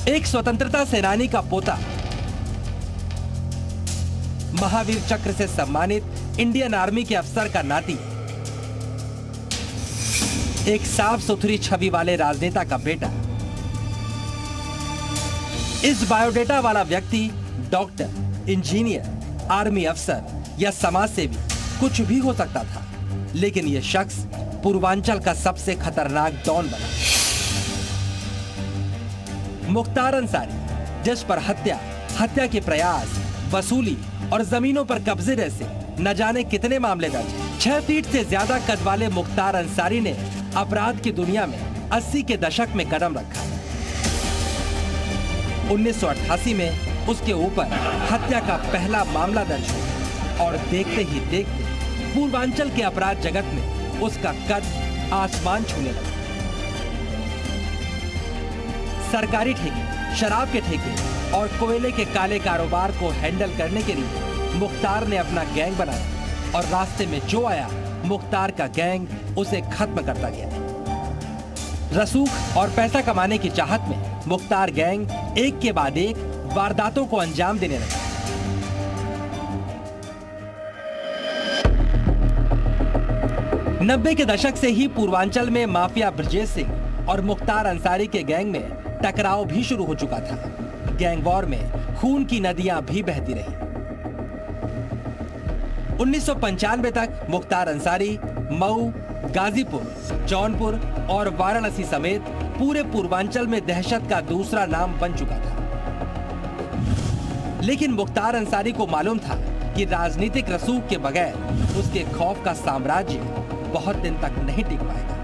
एक स्वतंत्रता सेनानी का पोता, महावीर चक्र से सम्मानित इंडियन आर्मी के अफसर का नाती, एक साफ सुथरी छवि वाले राजनेता का बेटा। इस बायोडेटा वाला व्यक्ति डॉक्टर, इंजीनियर, आर्मी अफसर या समाज सेवी कुछ भी हो सकता था, लेकिन यह शख्स पूर्वांचल का सबसे खतरनाक डॉन बना। मुख्तार अंसारी, जिस पर हत्या के प्रयास, वसूली और जमीनों पर कब्जे जैसे न जाने कितने मामले दर्ज हैं। 6 फीट से ज्यादा कद वाले मुख्तार अंसारी ने अपराध की दुनिया में 80 के दशक में कदम रखा। 1988 में उसके ऊपर हत्या का पहला मामला दर्ज हुआ और देखते ही देखते पूर्वांचल के अपराध जगत में उसका कद आसमान छूने लगा। सरकारी ठेके, शराब के ठेके और कोयले के काले कारोबार को हैंडल करने के लिए मुख्तार ने अपना गैंग बनाया और रास्ते में जो आया मुख्तार का गैंग उसे खत्म करता गया। रसूख और पैसा कमाने की चाहत में मुख्तार गैंग एक के बाद एक वारदातों को अंजाम देने लगा। नब्बे के दशक से ही पूर्वांचल में माफिया ब्रजेश सिंह और मुख्तार अंसारी के गैंग में टकराव भी शुरू हो चुका था। गैंग वॉर में खून की नदियां भी बहती रही। 1995 तक मुख्तार अंसारी मऊ, गाजीपुर, जौनपुर और वाराणसी समेत पूरे पूर्वांचल में दहशत का दूसरा नाम बन चुका था। लेकिन मुख्तार अंसारी को मालूम था कि राजनीतिक रसूख के बगैर उसके खौफ का साम्राज्य बहुत दिन तक नहीं टिक पाएगा।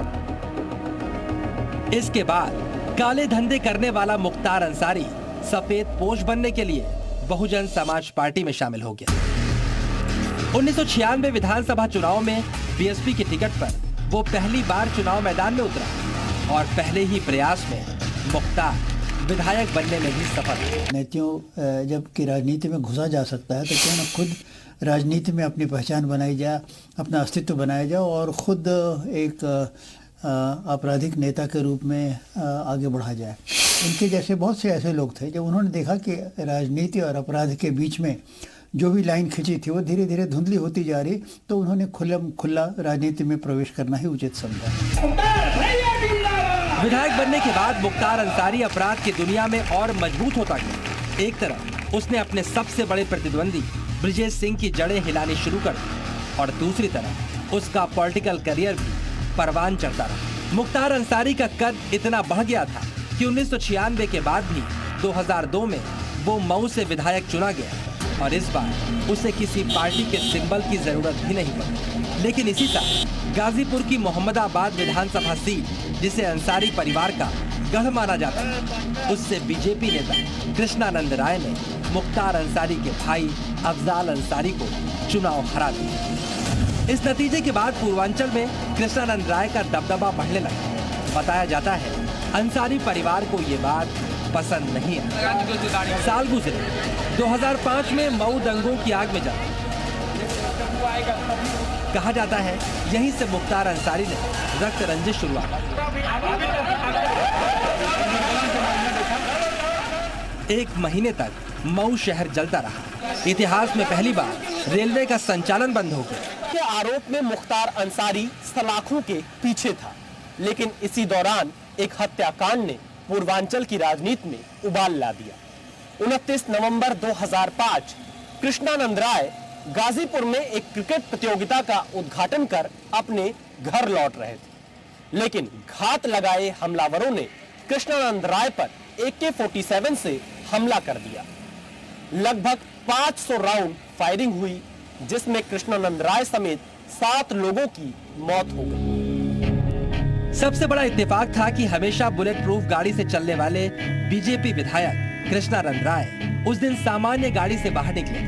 इसके बाद काले धंधे करने वाला मुख्तार अंसारी सफेद पोश बनने के लिए बहुजन समाज पार्टी में शामिल हो गया। 1996 विधानसभा चुनाव में बीएसपी की टिकट पर वो पहली बार चुनाव मैदान में उतरा और पहले ही प्रयास में मुख्तार विधायक बनने में ही सफल हुआ। नेताओं जब की राजनीति में घुसा जा सकता है तो क्यों न खुद राजनीति में अपनी पहचान बनाई जाए, अपना अस्तित्व बनाया जाए और खुद एक आपराधिक नेता के रूप में आगे बढ़ा जाए। इनके जैसे बहुत से ऐसे लोग थे जब उन्होंने देखा कि राजनीति और अपराध के बीच में जो भी लाइन खिंची थी वो धीरे धीरे धुंधली होती जा रही, तो उन्होंने खुला राजनीति में प्रवेश करना ही उचित समझा। विधायक बनने के बाद मुख्तार अंसारी अपराध की दुनिया में और मजबूत होता गया। एक तरफ उसने अपने सबसे बड़े प्रतिद्वंदी ब्रजेश सिंह की जड़ें हिलानी शुरू कर दी और दूसरी तरफ उसका पॉलिटिकल करियर भी परवान चढ़ता रहा। मुख्तार अंसारी का कद इतना बढ़ गया था कि 1996 के बाद भी 2002 में वो मऊ से विधायक चुना गया और इस बार उसे किसी पार्टी के सिंबल की जरूरत भी नहीं पड़ी। लेकिन इसी साल गाजीपुर की मोहम्मदाबाद विधानसभा सीट, जिसे अंसारी परिवार का गढ़ माना जाता है, उससे बीजेपी नेता कृष्णानंद राय ने मुख्तार अंसारी के भाई अफजाल अंसारी को चुनाव हरा दिया। इस नतीजे के बाद पूर्वांचल में कृष्णानंद राय का दबदबा बढ़ने लगा। बताया जाता है अंसारी परिवार को ये बात पसंद नहीं आई। साल गुजरे, 2005 में मऊ दंगों की आग में जला। कहा जाता है यहीं से मुख्तार अंसारी ने रक्त रंजिश शुरुआत। एक महीने तक मऊ शहर जलता रहा। इतिहास में पहली बार रेलवे का संचालन बंद हो गया। के आरोप में मुख्तार अंसारी सलाखों के पीछे था, लेकिन इसी दौरान एक हत्याकांड ने पूर्वांचल की राजनीति में उबाल ला दिया। 29 नवंबर 2005 कृष्णानंद राय गाजीपुर में एक क्रिकेट प्रतियोगिता का उद्घाटन कर अपने घर लौट रहे थे, लेकिन घात लगाए हमलावरों ने कृष्णानंद राय पर AK-47 से हमला कर दिया। लगभग 500 राउंड फायरिंग हुई, जिसमें कृष्णानंद राय समेत 7 लोगों की मौत हो गई। सबसे बड़ा इत्तेफाक था कि हमेशा बुलेट प्रूफ गाड़ी से चलने वाले बीजेपी विधायक कृष्णानंद राय उस दिन सामान्य गाड़ी से बाहर निकले।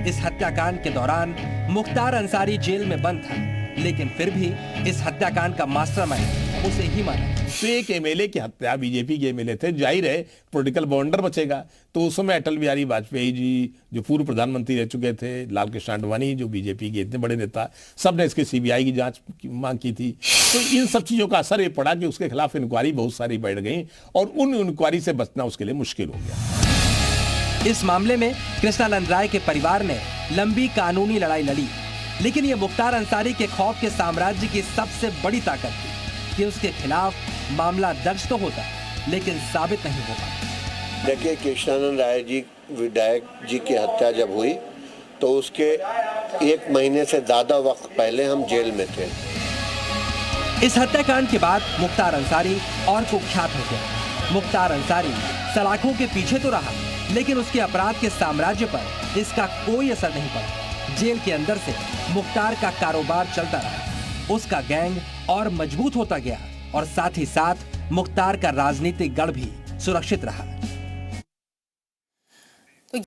इस हत्याकांड के दौरान मुख्तार अंसारी जेल में बंद था, लेकिन फिर भी इस हत्याकांड का मास्टरमाइंड उसे ही माना। तो एक एमएलए की हत्या, बीजेपी के एमएलए थे, जाहिर है पॉलिटिकल बाउंडर बचेगा। तो उस समय अटल बिहारी वाजपेयी जी जो पूर्व प्रधानमंत्री रह चुके थे, लाल कृष्ण आडवाणी जो बीजेपी के इतने बड़े नेता, सब ने इसके सीबीआई की जांच की मांग की थी। तो इन सब चीजों का असर ये पड़ा कि उसके खिलाफ इंक्वायरी बहुत सारी बढ़ गई और उन इंक्वायरी से बचना उसके लिए मुश्किल हो गया। इस मामले में कृष्णानंद राय के परिवार ने लंबी कानूनी लड़ाई लड़ी, लेकिन ये मुख्तार अंसारी के खौफ के साम्राज्य की सबसे बड़ी ताकत थी कि उसके खिलाफ मामला दर्ज तो होता लेकिन साबित नहीं हो पाता। देखिए, कृष्णानंद राय जी विधायक जी की हत्या जब हुई तो उसके 1 महीने से ज्यादा वक्त पहले हम जेल में थे। इस हत्याकांड के बाद मुख्तार अंसारी और कुख्यात हो गया। मुख्तार अंसारी सलाखों के पीछे तो रहा, लेकिन उसके अपराध के साम्राज्य पर इसका कोई असर नहीं पड़ा। जेल के अंदर से मुख्तार का कारोबार चलता रहा, उसका गैंग और मजबूत होता गया और साथ ही साथ मुख्तार का राजनीतिक गढ़ भी सुरक्षित रहा।